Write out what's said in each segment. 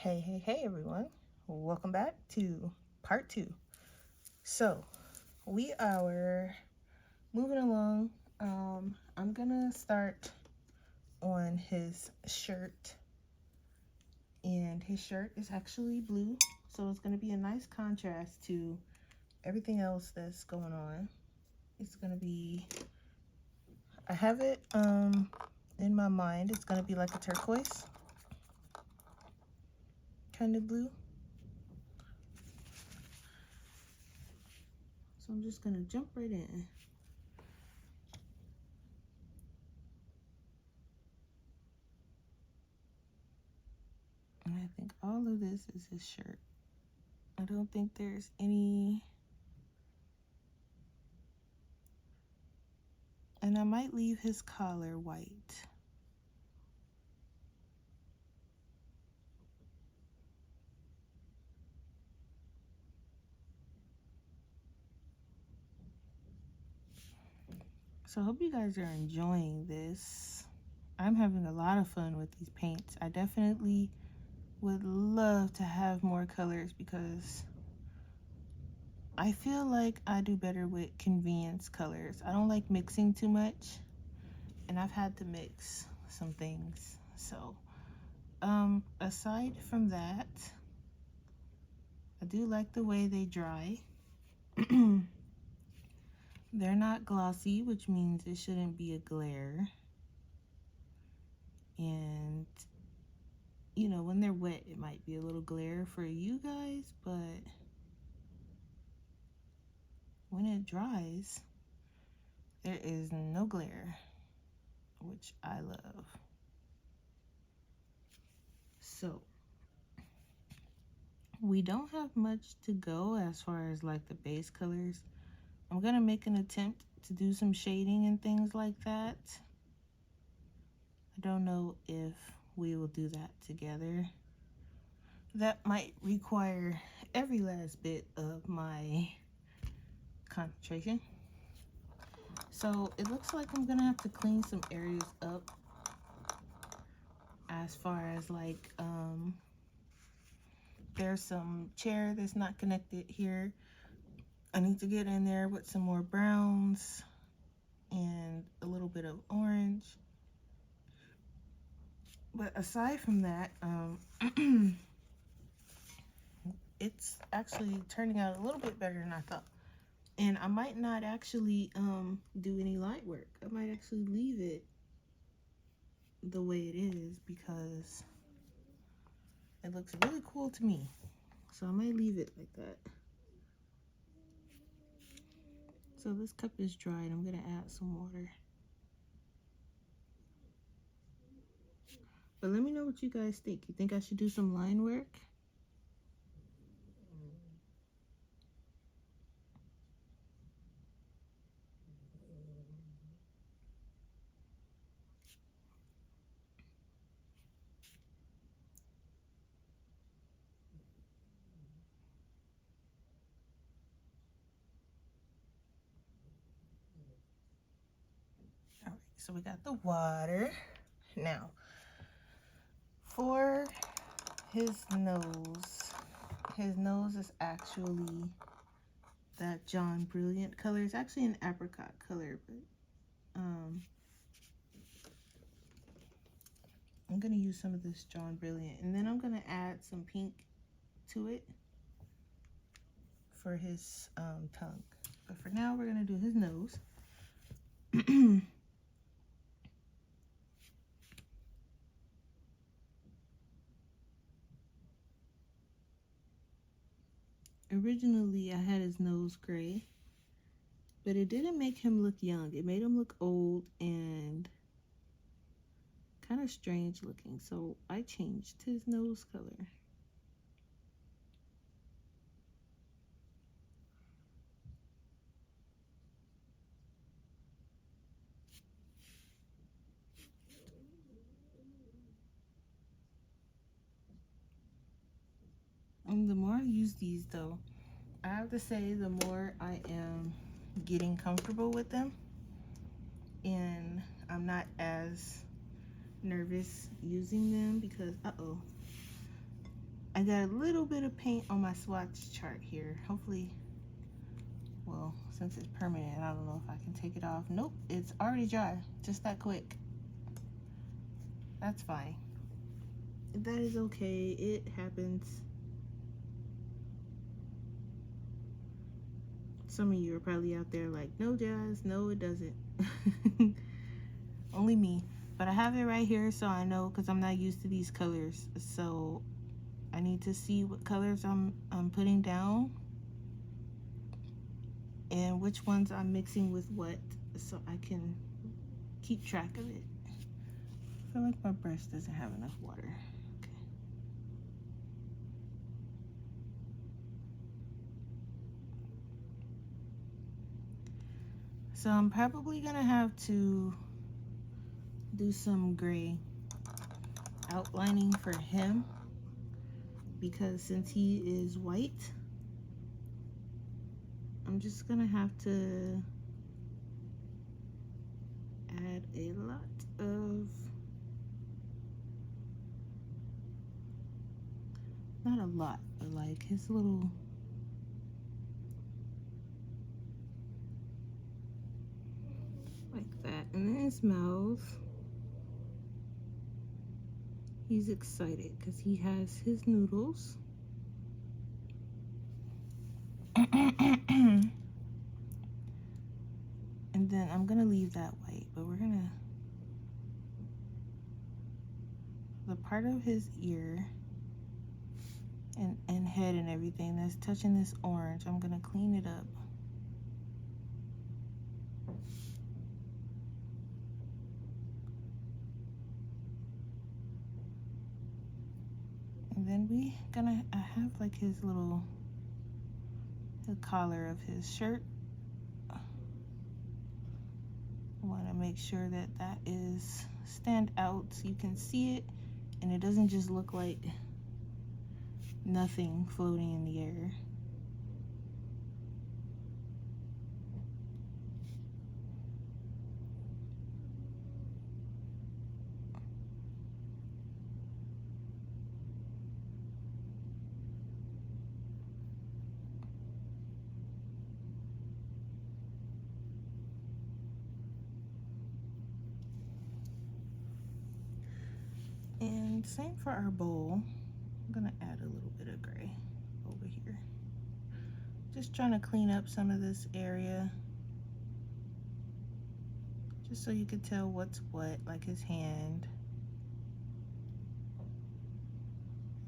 Hey everyone. Welcome back to part two. So, we are moving along. I'm gonna start on his shirt, and his shirt is actually blue, so it's gonna be a nice contrast to everything else that's going on. It's gonna be, I have it in my mind, it's gonna be like a turquoise kind of blue. So I'm just gonna jump right in. And I think all of this is his shirt. I don't think there's any, and I might leave his collar white. So I hope you guys are enjoying this. I'm having a lot of fun with these paints. I definitely would love to have more colors because I feel like I do better with convenience colors. I don't like mixing too much, and I've had to mix some things. So aside from that, I do like the way they dry. They're not glossy, which means it shouldn't be a glare. And, you know, when they're wet, it might be a little glare for you guys, but when it dries, there is no glare, which I love. So, we don't have much to go as far as like the base colors. I'm gonna make an attempt to do some shading and things like that. I don't know if we will do that together. That might require every last bit of my concentration. So it looks like I'm gonna have to clean some areas up as far as like there's some chair that's not connected here. I need to get in there with some more browns and a little bit of orange. But aside from that, it's actually turning out a little bit better than I thought. And I might not actually do any light work. I might actually leave it the way it is because it looks really cool to me. So I might leave it like that. So this cup is dried. I'm gonna add some water. But let me know what you guys think. You think I should do some line work? All right, so we got the water. Now, for his nose is actually that John Brilliant color. It's actually an apricot color, but I'm gonna use some of this John Brilliant, and then I'm gonna add some pink to it for his tongue. But for now, we're gonna do his nose. Originally, I had his nose gray, but it didn't make him look young. It made him look old and kind of strange looking. So I changed his nose color. And the more I use these though, I have to say the more I am getting comfortable with them, and I'm not as nervous using them because I got a little bit of paint on my swatch chart here. Hopefully, well, since it's permanent, I don't know if I can take it off. Nope, it's already dry, just that quick. That's fine. That is okay, it happens. Some of you are probably out there like, no, Jazz, no, it doesn't. Only me. But I have it right here so I know, because I'm not used to these colors. So I need to see what colors I'm putting down and which ones I'm mixing with what, so I can keep track of it. I feel like my brush doesn't have enough water. Okay. So I'm probably gonna have to do some gray outlining for him, because since he is white, I'm just gonna have to add a lot of, not a lot, but like his little, like that. And then his mouth, he's excited because he has his noodles. And then I'm gonna leave that white, but we're gonna, the part of his ear and head and everything that's touching this orange, I'm gonna clean it up. And then I have like his little, the collar of his shirt. I want to make sure that that is stand out so you can see it and it doesn't just look like nothing floating in the air. And same for our bowl. I'm gonna add a little bit of gray over here. Just trying to clean up some of this area, just so you can tell what's what, like his hand,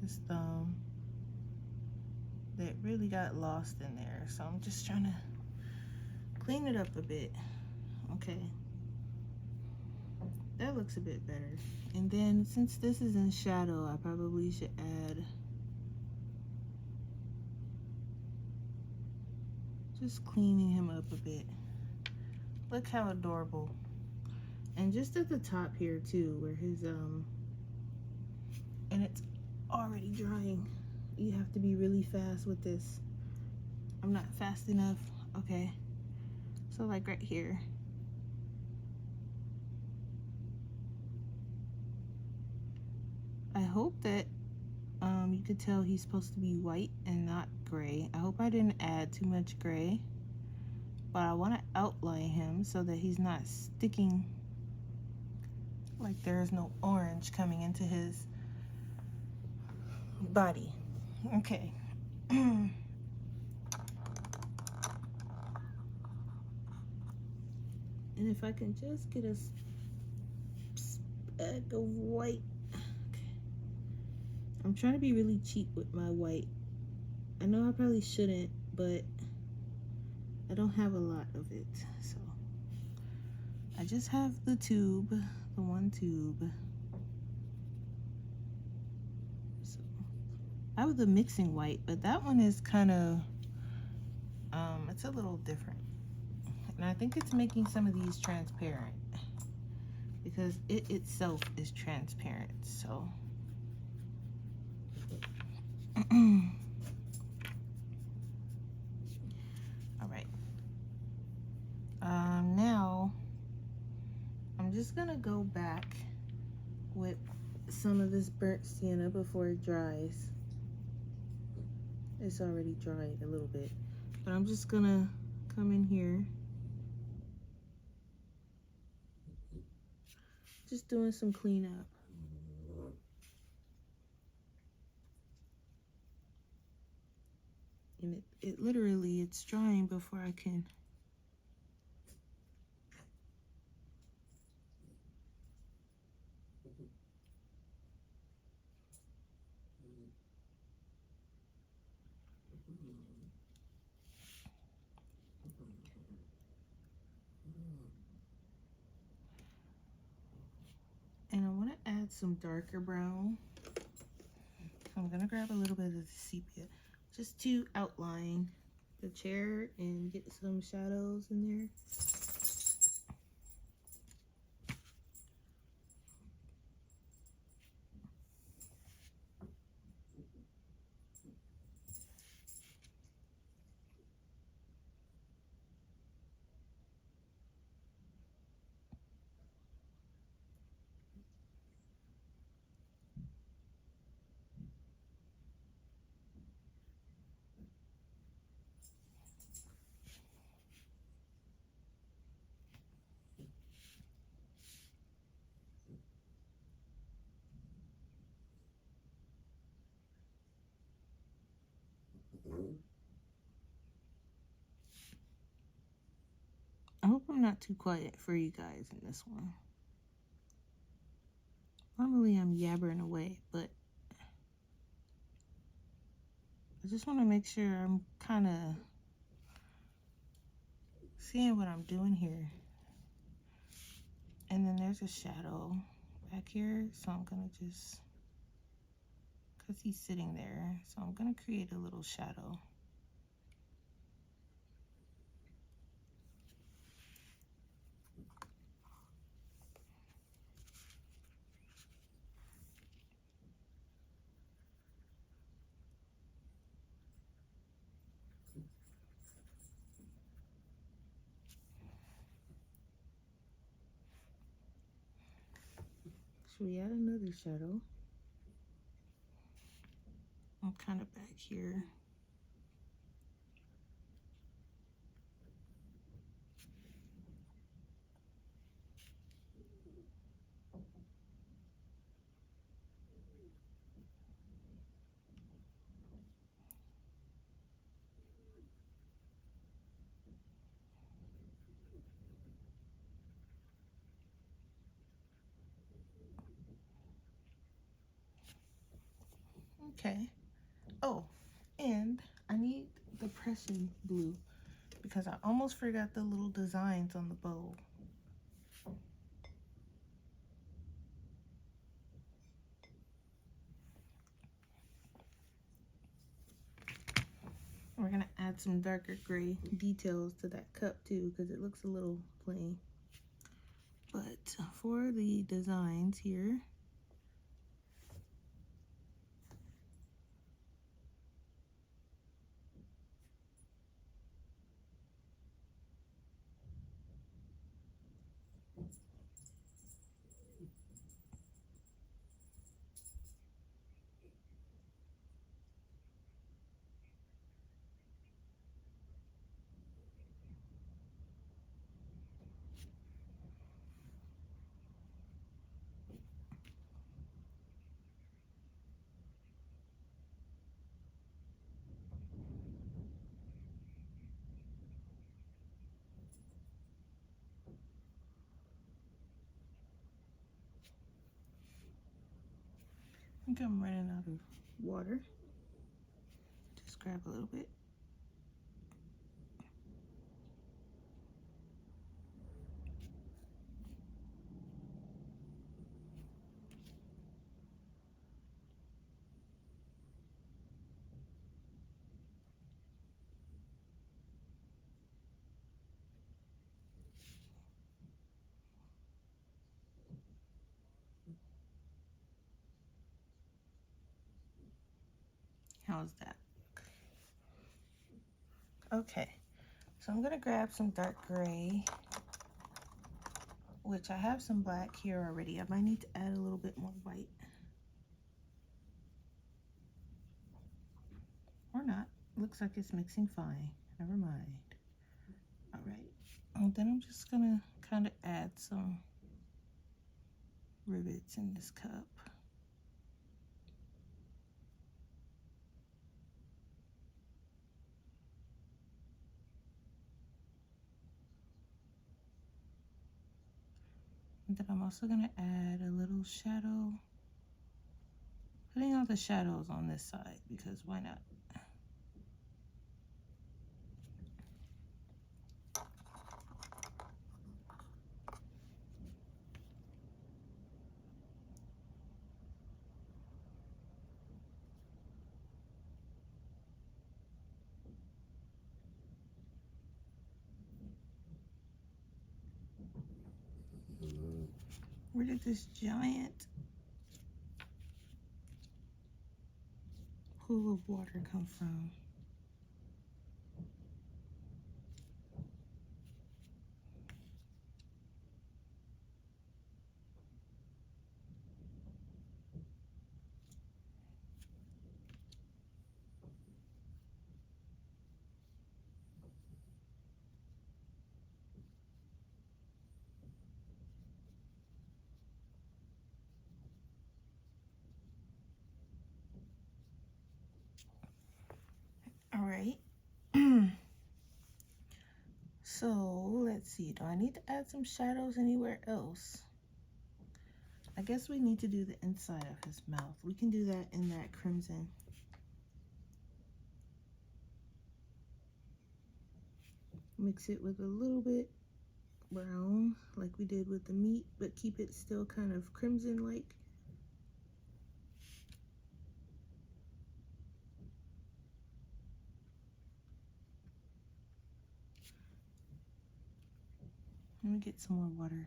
his thumb, that really got lost in there. So I'm just trying to clean it up a bit. Okay, that looks a bit better. And then since this is in shadow, I probably should add, just cleaning him up a bit. Look how adorable. And just at the top here too, where his and it's already drying. You have to be really fast with this. I'm not fast enough. Okay, so like right here, I hope that you could tell he's supposed to be white and not gray. I hope I didn't add too much gray, but I want to outline him so that he's not sticking, like there's no orange coming into his body. Okay. And if I can just get a speck of white. I'm trying to be really cheap with my white. I know I probably shouldn't, but I don't have a lot of it, so I just have the tube, the one tube. So I have the mixing white, but that one is kind of it's a little different, and I think it's making some of these transparent because it itself is transparent. So all right, now I'm just gonna go back with some of this burnt sienna before it dries. it's already dried a little bit. But I'm just gonna come in here, just doing some cleanup. And it literally, it's drying before I can. And I want to add some darker brown. So I'm gonna grab a little bit of the sepia just to outline the chair and get some shadows in there. I hope I'm not too quiet for you guys in this one. Normally I'm yabbering away, but I just want to make sure I'm kind of seeing what I'm doing here. And then there's a shadow back here, so I'm gonna just, because he's sitting there, so I'm gonna create a little shadow. Should we add another shadow? I'm kind of back here. Okay. Oh, and I need the Prussian blue because I almost forgot the little designs on the bow. We're gonna add some darker gray details to that cup too because it looks a little plain. But for the designs here, I think I'm running out of water. Just grab a little bit. How's that? Okay, so I'm gonna grab some dark gray, which I have some black here already. I might need to add a little bit more white. Or not. looks like it's mixing fine. Never mind. All right. And then I'm just gonna kind of add some rivets in this cup. And then I'm also gonna add a little shadow. Putting all the shadows on this side because why not? Where did this giant pool of water come from? All right. So let's see. Do I need to add some shadows anywhere else? I guess we need to do the inside of his mouth. We can do that in that crimson. Mix it with a little bit brown like we did with the meat, but keep it still kind of crimson-like. Let me get some more water.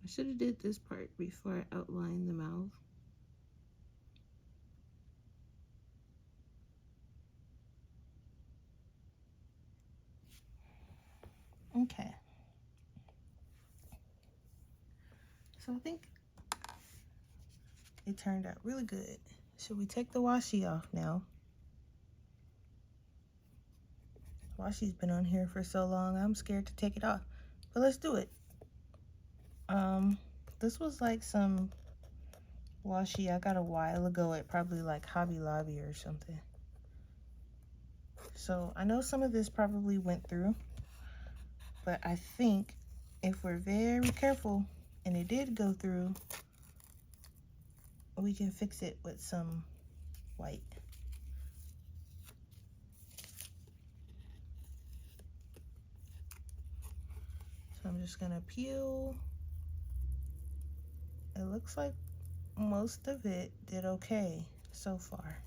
I should have did this part before I outlined the mouth. Okay. So I think it turned out really good. Should we take the washi off now? Washi's been on here for so long, I'm scared to take it off. But let's do it. This was like some washi I got a while ago at probably like Hobby Lobby or something. So I know some of this probably went through, but I think if we're very careful and it did go through, we can fix it with some white. So I'm just gonna peel. It looks like most of it did okay so far.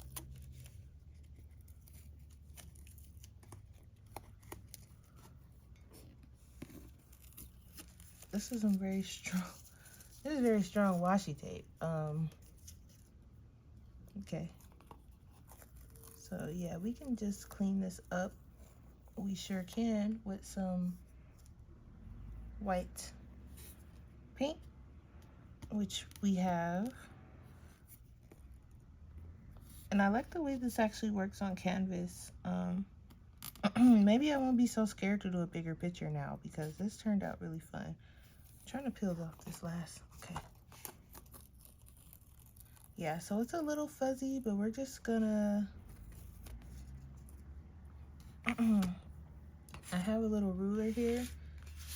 This is some very strong, this is very strong washi tape. Okay. So yeah, we can just clean this up. We sure can with some white paint, which we have. And I like the way this actually works on canvas. Maybe I won't be so scared to do a bigger picture now because this turned out really fun. I'm trying to peel off this last. Okay. Yeah, so it's a little fuzzy, but we're just gonna I have a little ruler here,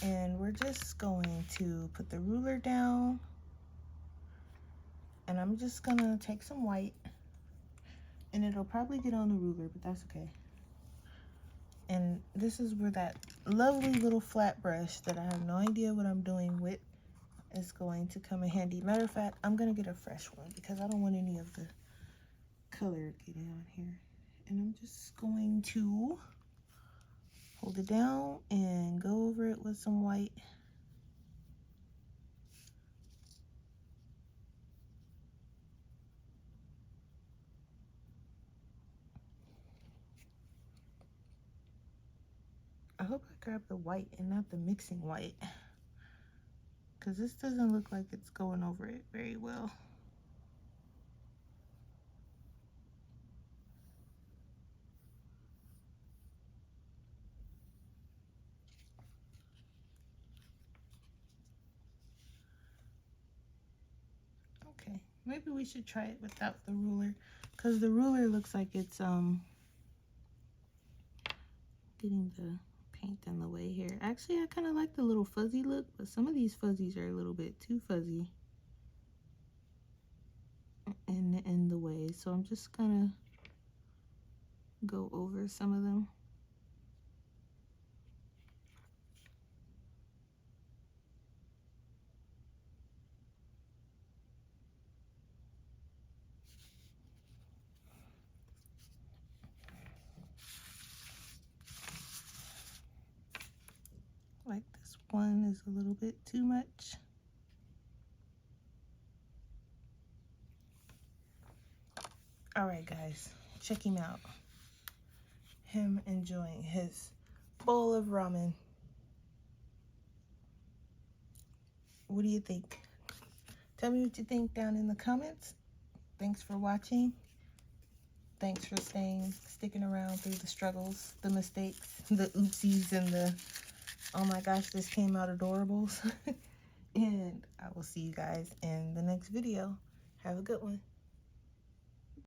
and we're just going to put the ruler down, and I'm just gonna take some white, and it'll probably get on the ruler, but that's okay. And this is where that lovely little flat brush that I have no idea what I'm doing with is going to come in handy. Matter of fact, I'm gonna get a fresh one because I don't want any of the color getting on here. And I'm just going to hold it down and go over it with some white. I hope I grabbed the white and not the mixing white, because this doesn't look like it's going over it very well. Okay, maybe we should try it without the ruler, because the ruler looks like it's getting the paint in the way here. Actually, I kind of like the little fuzzy look, but some of these fuzzies are a little bit too fuzzy and in the way, so I'm just gonna go over some of them. Like this one is a little bit too much. All right, guys, check him out. Him enjoying his bowl of ramen. What do you think? Tell me what you think down in the comments. Thanks for watching. Thanks for sticking around through the struggles, the mistakes, the oopsies, and the, oh my gosh, this came out adorables. And I will see you guys in the next video. Have a good one.